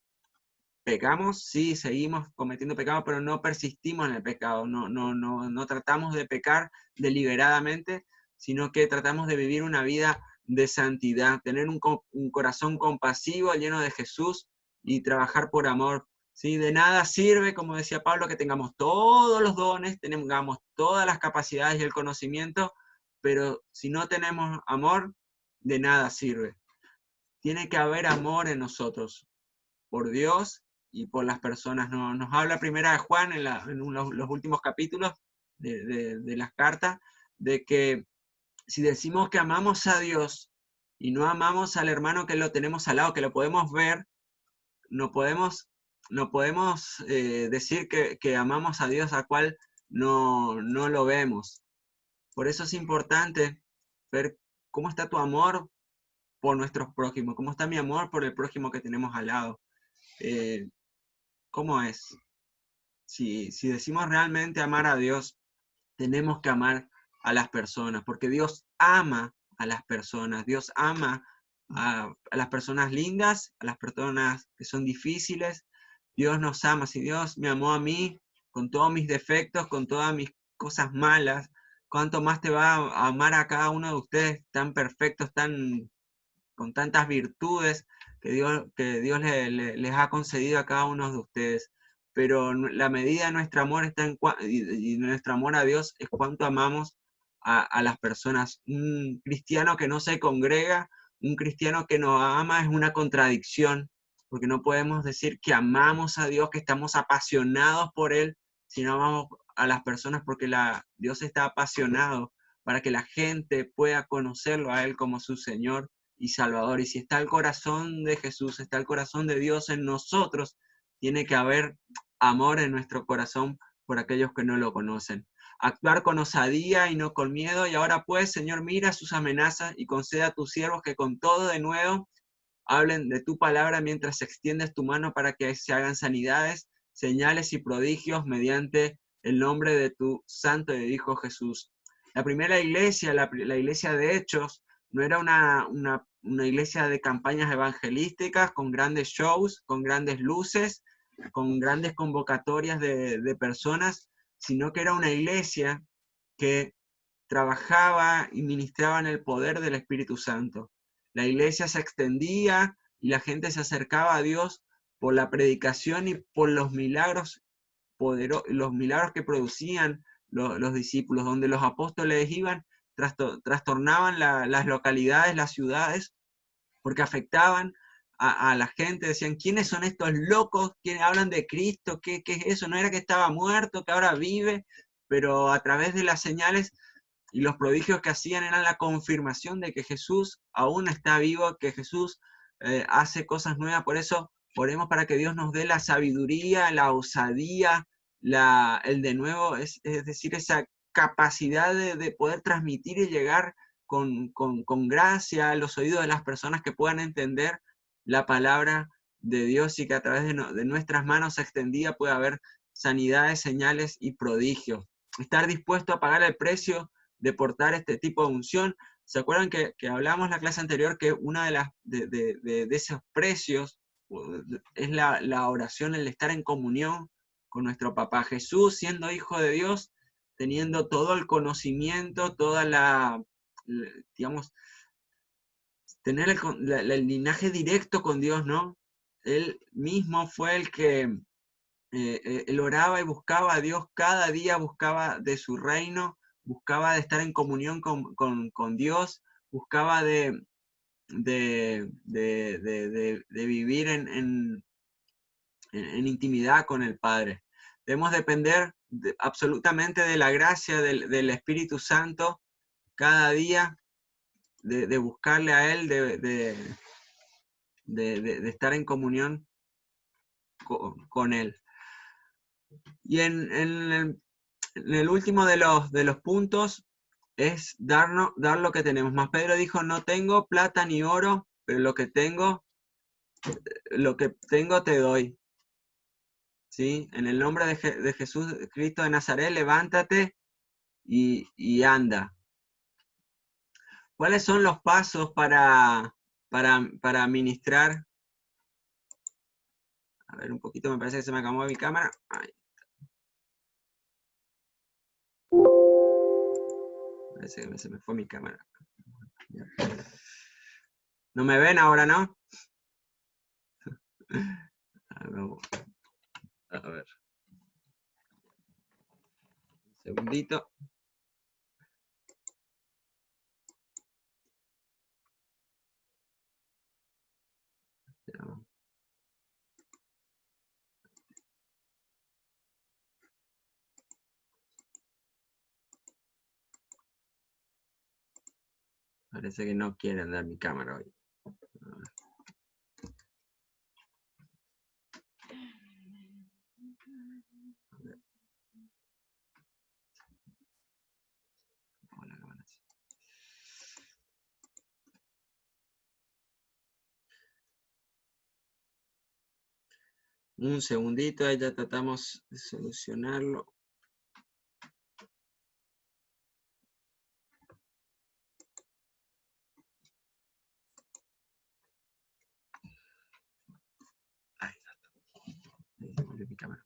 Pecamos, sí, seguimos cometiendo pecado, pero no persistimos en el pecado, no tratamos de pecar deliberadamente, sino que tratamos de vivir una vida de santidad, tener un corazón compasivo, lleno de Jesús y trabajar por amor. ¿Sí? De nada sirve, como decía Pablo, que tengamos todos los dones, tengamos todas las capacidades y el conocimiento, pero si no tenemos amor, de nada sirve. Tiene que haber amor en nosotros, por Dios y por las personas. Nos habla primera de Juan en los últimos capítulos de las cartas, de que si decimos que amamos a Dios y no amamos al hermano que lo tenemos al lado, que lo podemos ver, no podemos decir que amamos a Dios a cual no lo vemos. Por eso es importante ver cómo está tu amor por nuestros prójimos, cómo está mi amor por el prójimo que tenemos al lado. ¿Cómo es? Si decimos realmente amar a Dios, tenemos que amar a las personas, porque Dios ama a las personas, Dios ama a las personas lindas, a las personas que son difíciles. Dios nos ama. Si Dios me amó a mí con todos mis defectos, con todas mis cosas malas, ¿cuánto más te va a amar a cada uno de ustedes tan perfectos, con tantas virtudes que Dios les ha concedido a cada uno de ustedes? Pero la medida de nuestro amor está y nuestro amor a Dios es cuánto amamos a las personas. Un cristiano que no se congrega, un cristiano que no ama es una contradicción, porque no podemos decir que amamos a Dios, que estamos apasionados por Él, si no amamos a las personas, porque Dios está apasionado para que la gente pueda conocerlo a Él como su Señor y Salvador. Y si está el corazón de Jesús, está el corazón de Dios en nosotros, tiene que haber amor en nuestro corazón por aquellos que no lo conocen. Actuar con osadía y no con miedo. Y ahora pues, Señor, mira sus amenazas y conceda a tus siervos que con todo de nuevo hablen de tu palabra mientras extiendes tu mano para que se hagan sanidades, señales y prodigios mediante el nombre de tu santo y Hijo Jesús. La primera iglesia, la iglesia de Hechos, no era una iglesia de campañas evangelísticas con grandes shows, con grandes luces, con grandes convocatorias de personas, sino que era una iglesia que trabajaba y ministraba en el poder del Espíritu Santo. La iglesia se extendía y la gente se acercaba a Dios por la predicación y por los milagros que producían los discípulos, donde los apóstoles iban, trastornaban las localidades, las ciudades, porque afectaban a la gente. Decían, ¿quiénes son estos locos que hablan de Cristo? ¿Qué es eso? ¿No era que estaba muerto, que ahora vive? Pero a través de las señales y los prodigios que hacían eran la confirmación de que Jesús aún está vivo, que Jesús hace cosas nuevas. Por eso oremos para que Dios nos dé la sabiduría, la osadía, el de nuevo, es decir, esa capacidad de poder transmitir y llegar con gracia a los oídos de las personas que puedan entender la palabra de Dios, y que a través de nuestras manos extendidas pueda haber sanidades, señales y prodigios. Estar dispuesto a pagar el precio de portar este tipo de unción. ¿Se acuerdan que hablamos en la clase anterior que una de esos precios es la oración, el estar en comunión con nuestro papá Jesús, siendo hijo de Dios, teniendo todo el conocimiento, digamos, tener el linaje directo con Dios, ¿no? Él mismo fue el que él oraba y buscaba a Dios cada día, buscaba de su reino, buscaba de estar en comunión con Dios, buscaba de vivir en intimidad con el Padre. Debemos depender absolutamente de la gracia del Espíritu Santo cada día, de buscarle a Él, de estar en comunión con Él. Y en el último de los puntos, es dar lo que tenemos. Más Pedro dijo, no tengo plata ni oro, pero lo que tengo te doy. ¿Sí? En el nombre de Jesús Cristo de Nazaret, levántate y anda. ¿Cuáles son los pasos para ministrar? A ver, un poquito, me parece que se me acabó mi cámara. Ay, parece que se me fue mi cámara. ¿No me ven ahora, no? A ver. Un segundito. Parece que no quiere andar mi cámara hoy. Un segundito, ahí ya tratamos de solucionarlo. Ahí se volvió mi cámara.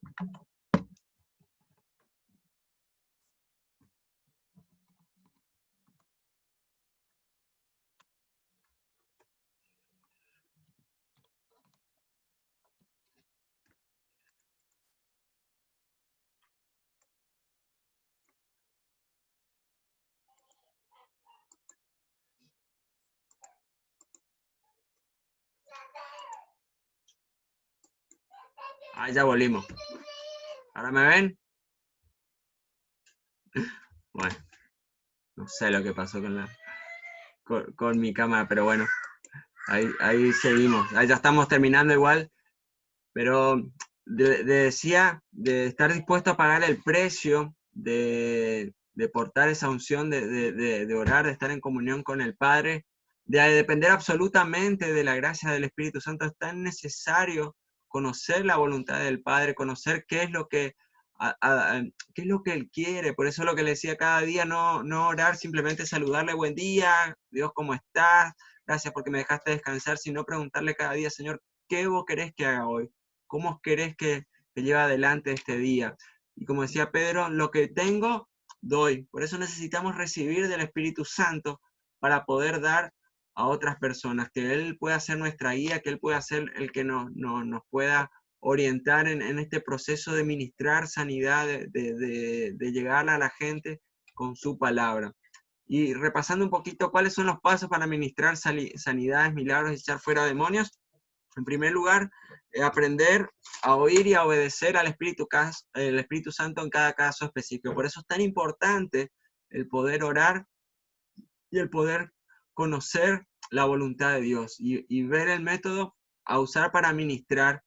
Ahí ya volvimos. ¿Ahora me ven? Bueno, no sé lo que pasó con mi cámara, pero bueno, ahí seguimos. Ahí ya estamos terminando igual, pero decía de estar dispuesto a pagar el precio de portar esa unción, de orar, de estar en comunión con el Padre, de depender absolutamente de la gracia del Espíritu Santo. Es tan necesario conocer la voluntad del Padre, conocer qué es lo que, qué es lo que Él quiere. Por eso lo que le decía cada día, no orar, simplemente saludarle, buen día, Dios, ¿cómo estás? Gracias porque me dejaste descansar, sino preguntarle cada día, Señor, ¿qué vos querés que haga hoy? ¿Cómo querés que lleve adelante este día? Y como decía Pedro, lo que tengo, doy. Por eso necesitamos recibir del Espíritu Santo para poder dar a otras personas, que Él pueda ser nuestra guía, que Él pueda ser el que nos pueda orientar en este proceso de ministrar sanidad, de llegar a la gente con su palabra. Y repasando un poquito cuáles son los pasos para ministrar sanidades, milagros y echar fuera demonios. En primer lugar, aprender a oír y a obedecer al el Espíritu Santo en cada caso específico. Por eso es tan importante el poder orar y el poder conocer la voluntad de Dios y ver el método a usar para ministrar.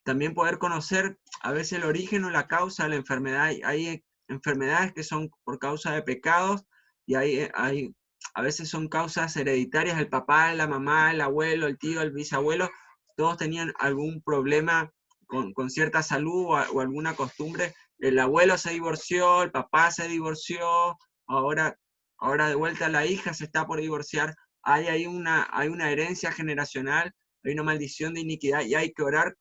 También poder conocer a veces el origen o la causa de la enfermedad. Hay enfermedades que son por causa de pecados y a veces son causas hereditarias. El papá, la mamá, el abuelo, el tío, el bisabuelo, todos tenían algún problema con cierta salud o alguna costumbre. El abuelo se divorció, el papá se divorció, ahora, ahora de vuelta la hija se está por divorciar. Hay una herencia generacional, hay una maldición de iniquidad y hay que orar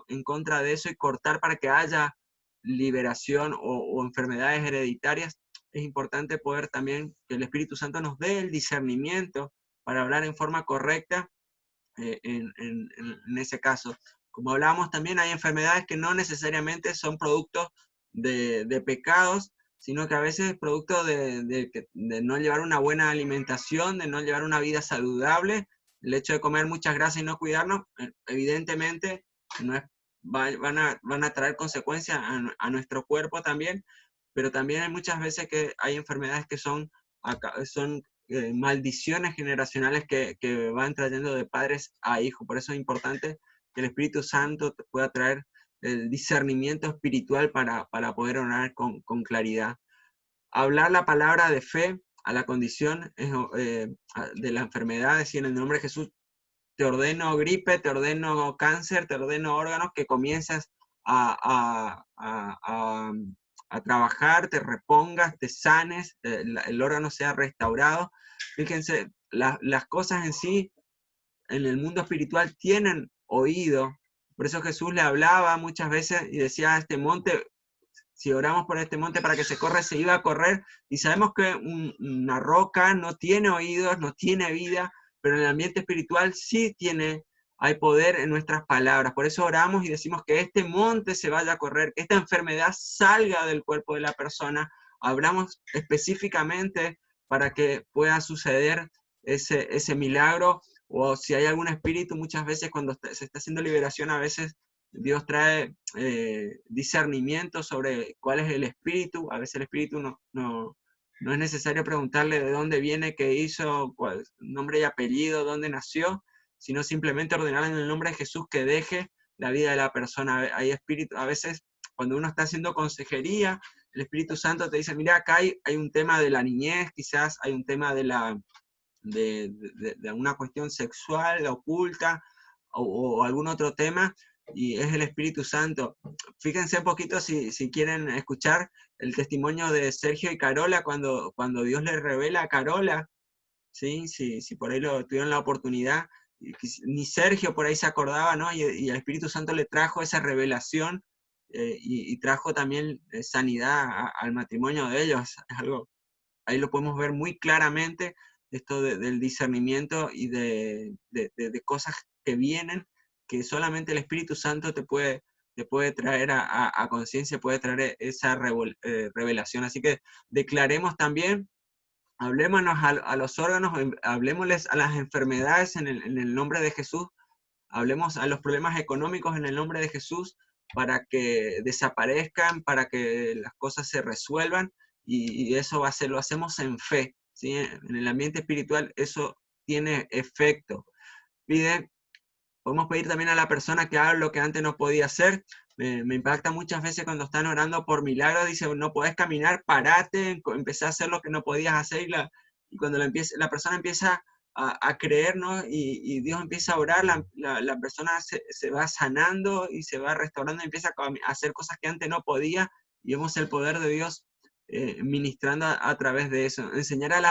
en contra de eso y cortar para que haya liberación o enfermedades hereditarias. Es importante poder también que el Espíritu Santo nos dé el discernimiento para hablar en forma correcta en ese caso. Como hablábamos también, hay enfermedades que no necesariamente son productos de pecados, sino que a veces es producto de no llevar una buena alimentación, de no llevar una vida saludable. El hecho de comer muchas grasas y no cuidarnos, evidentemente, no es, van a traer consecuencias nuestro cuerpo también, pero también hay muchas veces que hay enfermedades que son maldiciones generacionales que van trayendo de padres a hijos. Por eso es importante que el Espíritu Santo te pueda traer el discernimiento espiritual para poder orar con claridad. hablar la palabra de fe a la condición de la enfermedad, decir en el nombre de Jesús, te ordeno gripe, te ordeno cáncer, te ordeno órganos, que comiences a, a, a, a trabajar, te repongas, te sanes, el órgano sea restaurado. Fíjense, las cosas en sí, en el mundo espiritual, tienen oído. Por eso Jesús le hablaba muchas veces y decía, este monte, si oramos por este monte para que se corra, se iba a correr. Y sabemos que una roca no tiene oídos, no tiene vida, pero en el ambiente espiritual sí hay poder en nuestras palabras. Por eso oramos y decimos que este monte se vaya a correr, que esta enfermedad salga del cuerpo de la persona. Hablamos específicamente para que pueda suceder ese milagro, o si hay algún espíritu, muchas veces cuando se está haciendo liberación, a veces Dios trae discernimiento sobre cuál es el espíritu. A veces el espíritu no es necesario preguntarle de dónde viene, qué hizo, cuál nombre y apellido, dónde nació, sino simplemente ordenar en el nombre de Jesús que deje la vida de la persona. Hay espíritu, a veces cuando uno está haciendo consejería, el Espíritu Santo te dice, mira, acá hay un tema de la niñez, quizás hay un tema de una cuestión sexual oculta, o algún otro tema, y es el Espíritu Santo. Fíjense un poquito si quieren escuchar el testimonio de Sergio y Carola cuando Dios le revela a Carola, ¿sí? Si por ahí tuvieron la oportunidad, ni Sergio por ahí se acordaba, ¿no? Y el Espíritu Santo le trajo esa revelación, y trajo también sanidad al matrimonio de ellos. Es algo, ahí lo podemos ver muy claramente, esto del discernimiento y de cosas que vienen, que solamente el Espíritu Santo te puede traer a conciencia, puede traer esa revelación. Así que declaremos también, hablémonos a los órganos, hablemosles a las enfermedades en el nombre de Jesús, hablemos a los problemas económicos en el nombre de Jesús, para que desaparezcan, para que las cosas se resuelvan, y eso va a ser, lo hacemos en fe, ¿sí? En el ambiente espiritual eso tiene efecto. Podemos pedir también a la persona que haga lo que antes no podía hacer. Me impacta muchas veces cuando están orando por milagros, dice, no podés caminar, parate, empecé a hacer lo que no podías hacer, y cuando la persona empieza a creer, ¿no? Y Dios empieza a orar, la persona se va sanando y se va restaurando, y empieza a hacer cosas que antes no podía, y vemos el poder de Dios ministrando a través de eso. Enseñar a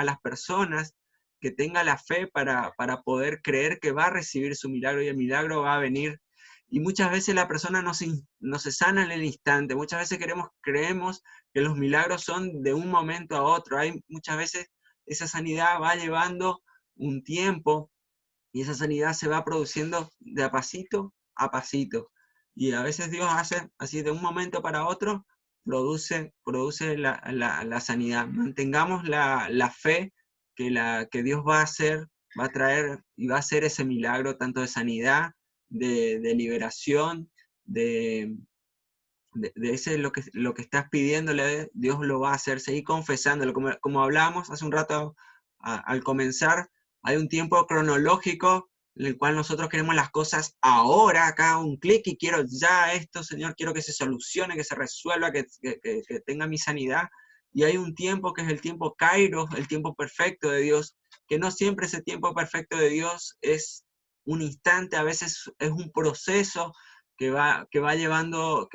las personas que tenga la fe para poder creer que va a recibir su milagro, y el milagro va a venir. Y muchas veces la persona no se sana en el instante. Muchas veces creemos que los milagros son de un momento a otro. Muchas veces esa sanidad va llevando un tiempo, y esa sanidad se va produciendo de a a pasito. Y a veces Dios hace así de un momento para otro, produce la sanidad. Mantengamos la fe que Dios va a hacer, va a traer y va a hacer ese milagro, tanto de sanidad, de liberación, de ese lo que estás pidiéndole, Dios lo va a hacer. Seguir confesándolo, como hablábamos hace un rato al comenzar. Hay un tiempo cronológico en el cual nosotros queremos las cosas ahora, acá un clic, y quiero ya esto, Señor, quiero que se solucione, que se resuelva, que tenga mi sanidad. Y hay un tiempo que es el tiempo Kairos, el tiempo perfecto de Dios, que no siempre ese tiempo perfecto de Dios es un instante, a veces es un proceso que va llevando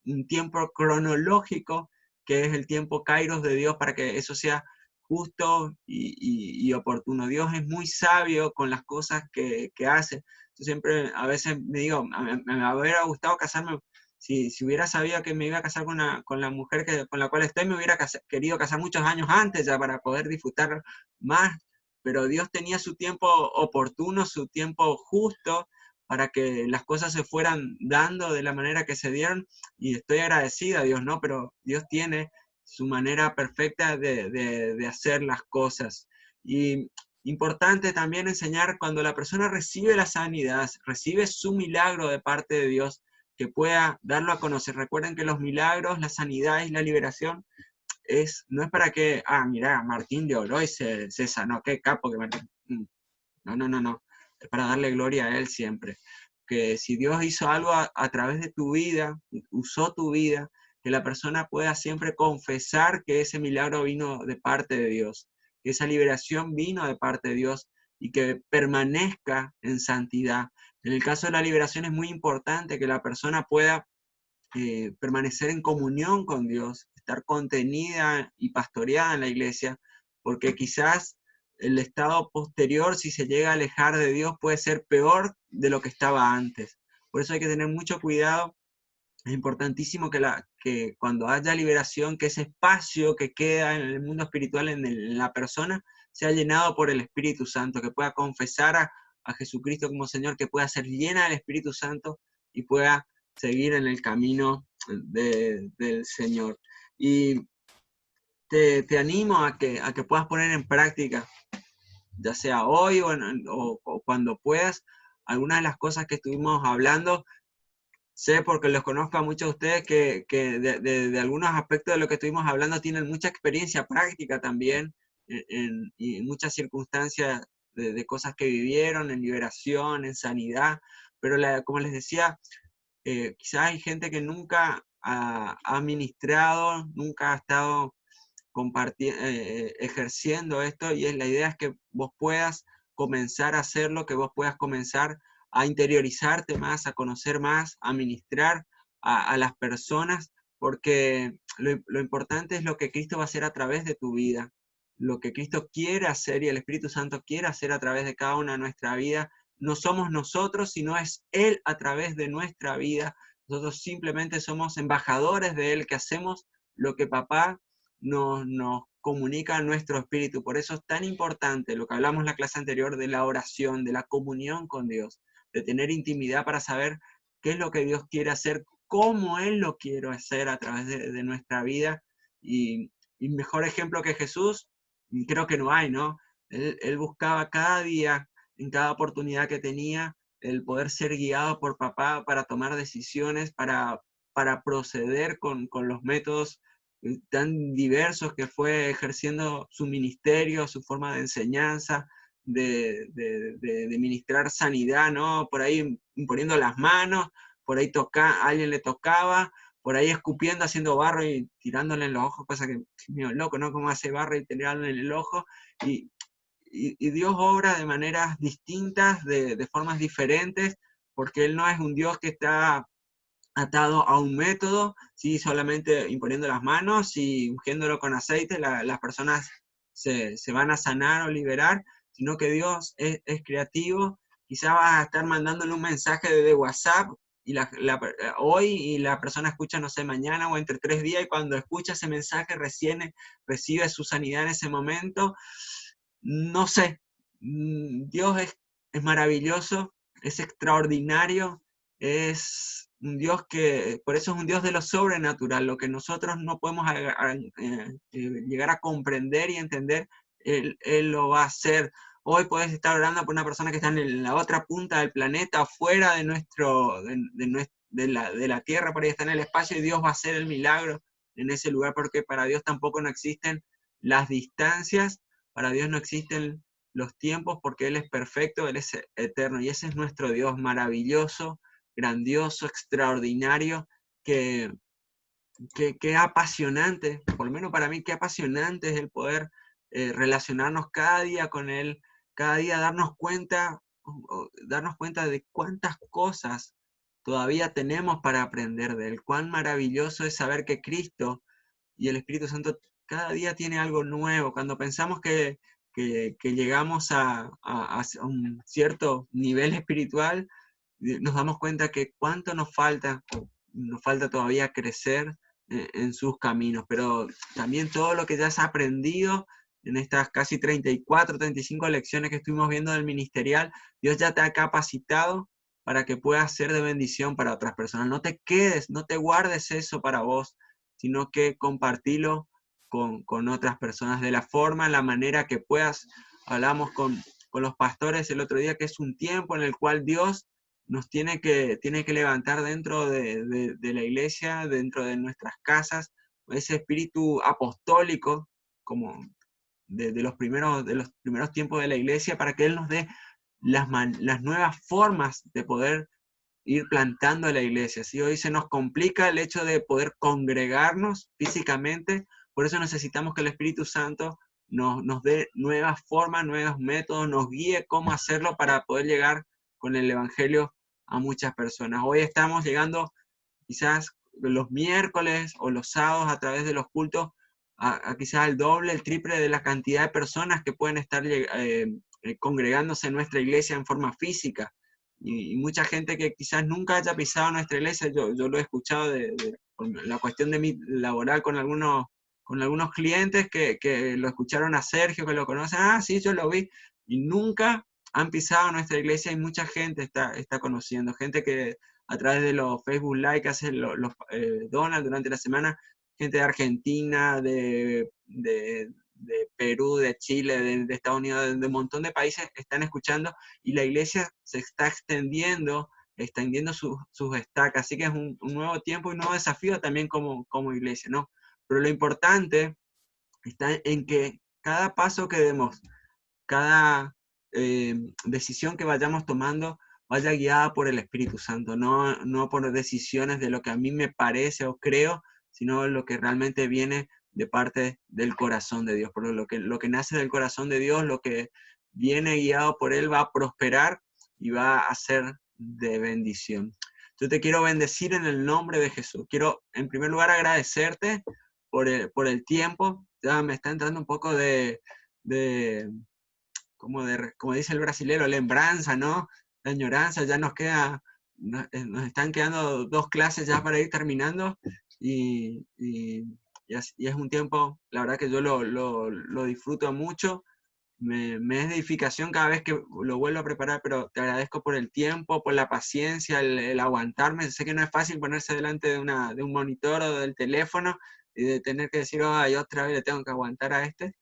un tiempo cronológico, que es el tiempo Kairos de Dios, para que eso sea justo y oportuno. Dios es muy sabio con las cosas que hace. Yo siempre, a veces me digo, me hubiera gustado casarme, si hubiera sabido que me iba a casar con la mujer con la cual estoy, me hubiera querido casar muchos años antes, ya para poder disfrutar más, pero Dios tenía su tiempo oportuno, su tiempo justo, para que las cosas se fueran dando de la manera que se dieron, y estoy agradecida a Dios, ¿no? Pero Dios tiene su manera perfecta de hacer las cosas. Y importante también enseñar, cuando la persona recibe la sanidad, recibe su milagro de parte de Dios, que pueda darlo a conocer. Recuerden que los milagros, la sanidad y la liberación no es para que, mira, Martín de Oroy se sanó, qué capo que Martín. No, no, no, no. Es para darle gloria a Él siempre. Que si Dios hizo algo a través de tu vida, usó tu vida, que la persona pueda siempre confesar que ese milagro vino de parte de Dios, que esa liberación vino de parte de Dios y que permanezca en santidad. En el caso de la liberación es muy importante que la persona pueda permanecer en comunión con Dios, estar contenida y pastoreada en la iglesia, porque quizás el estado posterior, si se llega a alejar de Dios, puede ser peor de lo que estaba antes. Por eso hay que tener mucho cuidado. Es importantísimo que cuando haya liberación, que ese espacio que queda en el mundo espiritual, en la persona, sea llenado por el Espíritu Santo, que pueda confesar a Jesucristo como Señor, que pueda ser llena del Espíritu Santo y pueda seguir en el camino del Señor. Y te animo a que puedas poner en práctica, ya sea hoy o cuando puedas, algunas de las cosas que estuvimos hablando. Sé, porque los conozco a muchos de ustedes, que de algunos aspectos de lo que estuvimos hablando tienen mucha experiencia práctica también y en muchas circunstancias de cosas que vivieron, en liberación, en sanidad. Pero como les decía, quizás hay gente que nunca ha ministrado, nunca ha estado ejerciendo esto, y la idea es que vos puedas comenzar a hacerlo, que vos puedas comenzar a interiorizarte más, a conocer más, a ministrar a las personas, porque lo importante es lo que Cristo va a hacer a través de tu vida, lo que Cristo quiere hacer y el Espíritu Santo quiere hacer a través de cada una de nuestra vida. No somos nosotros, sino es Él a través de nuestra vida. Nosotros simplemente somos embajadores de Él, que hacemos lo que Papá nos comunica nuestro espíritu. Por eso es tan importante lo que hablamos en la clase anterior de la oración, de la comunión con Dios, de tener intimidad para saber qué es lo que Dios quiere hacer, cómo Él lo quiere hacer a través de nuestra vida. Y mejor ejemplo que Jesús, creo que no hay, ¿no? Él buscaba cada día, en cada oportunidad que tenía, el poder ser guiado por Papá para tomar decisiones, para proceder con los métodos tan diversos que fue ejerciendo su ministerio, su forma de enseñanza, de ministrar sanidad, ¿no? Por ahí imponiendo las manos, por ahí alguien le tocaba, por ahí escupiendo, haciendo barro y tirándole en los ojos, cosa que es medio loco, ¿no? Cómo hace barro y tirándole en el ojo. Y, y Dios obra de maneras distintas, de formas diferentes, porque Él no es un Dios que está atado a un método, ¿sí? Solamente imponiendo las manos y ungiéndolo con aceite, las personas se van a sanar o liberar, sino que Dios es creativo. Quizás vas a estar mandándole un mensaje de WhatsApp y hoy, y la persona escucha, no sé, mañana o entre 3 días, y cuando escucha ese mensaje recién recibe su sanidad en ese momento. No sé, Dios es maravilloso, es extraordinario, es un Dios por eso es un Dios de lo sobrenatural, lo que nosotros no podemos llegar a comprender y entender, Él lo va a hacer. Hoy puedes estar orando por una persona que está en la otra punta del planeta, fuera de la tierra, por ahí está en el espacio, y Dios va a hacer el milagro en ese lugar, porque para Dios tampoco no existen las distancias, para Dios no existen los tiempos, porque Él es perfecto, Él es eterno, y ese es nuestro Dios maravilloso, grandioso, extraordinario, que apasionante, por lo menos para mí, qué apasionante es el poder relacionarnos cada día con Él, cada día darnos cuenta de cuántas cosas todavía tenemos para aprender de Él, cuán maravilloso es saber que Cristo y el Espíritu Santo cada día tiene algo nuevo. Cuando pensamos que llegamos a un cierto nivel espiritual, nos damos cuenta que cuánto nos falta todavía crecer en sus caminos, pero también todo lo que ya has aprendido en estas casi 34, 35 lecciones que estuvimos viendo del ministerial, Dios ya te ha capacitado para que puedas ser de bendición para otras personas. No te quedes, no te guardes eso para vos, sino que compartilo con otras personas de la forma, en la manera que puedas. Hablamos con los pastores el otro día, que es un tiempo en el cual Dios nos tiene que levantar dentro de la iglesia, dentro de nuestras casas, ese espíritu apostólico, como de los primeros tiempos de la iglesia, para que Él nos dé las nuevas formas de poder ir plantando la iglesia. ¿Sí? Hoy se nos complica el hecho de poder congregarnos físicamente, por eso necesitamos que el Espíritu Santo nos dé nuevas formas, nuevos métodos, nos guíe cómo hacerlo para poder llegar con el Evangelio a muchas personas. Hoy estamos llegando quizás los miércoles o los sábados a través de los cultos a quizás el doble, el triple de la cantidad de personas que pueden estar congregándose en nuestra iglesia en forma física. Y mucha gente que quizás nunca haya pisado nuestra iglesia, yo lo he escuchado por la cuestión de mi laboral con algunos clientes que lo escucharon a Sergio, que lo conocen, sí, yo lo vi, y nunca han pisado nuestra iglesia y mucha gente está conociendo, gente que a través de los Facebook Live que hacen los Donald durante la semana, gente de Argentina, de Perú, de Chile, de Estados Unidos, de un montón de países están escuchando y la iglesia se está extendiendo sus estacas, así que es un nuevo tiempo y un nuevo desafío también como iglesia, ¿no? Pero lo importante está en que cada paso que demos, cada decisión que vayamos tomando, vaya guiada por el Espíritu Santo, no por decisiones de lo que a mí me parece o creo, sino lo que realmente viene de parte del corazón de Dios. Por lo que nace del corazón de Dios, lo que viene guiado por Él va a prosperar y va a ser de bendición. Yo te quiero bendecir en el nombre de Jesús. Quiero, en primer lugar, agradecerte por el tiempo. Ya me está entrando un poco de como dice el brasilero, lembranza, ¿no? La añoranza, ya nos están quedando 2 clases ya para ir terminando y es un tiempo, la verdad que yo lo disfruto mucho, me es de edificación cada vez que lo vuelvo a preparar, pero te agradezco por el tiempo, por la paciencia, el aguantarme, sé que no es fácil ponerse delante de un monitor o del teléfono y de tener que decir, ay, otra vez le tengo que aguantar a este,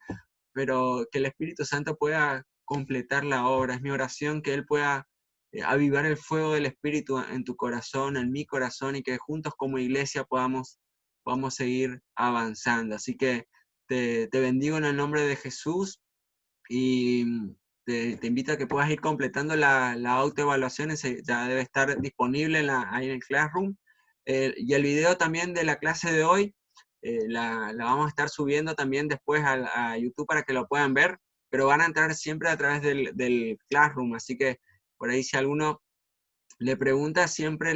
pero que el Espíritu Santo pueda completar la obra. Es mi oración que Él pueda avivar el fuego del Espíritu en tu corazón, en mi corazón, y que juntos como iglesia podamos seguir avanzando. Así que te bendigo en el nombre de Jesús y te invito a que puedas ir completando la autoevaluación, ya debe estar disponible ahí en el Classroom. Y el video también de la clase de hoy, la vamos a estar subiendo también después a YouTube para que lo puedan ver, pero van a entrar siempre a través del Classroom, así que por ahí si alguno le pregunta, siempre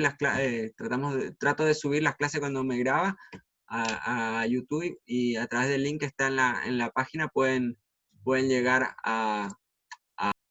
trato de subir las clases cuando me graba a YouTube y a través del link que está en la página pueden llegar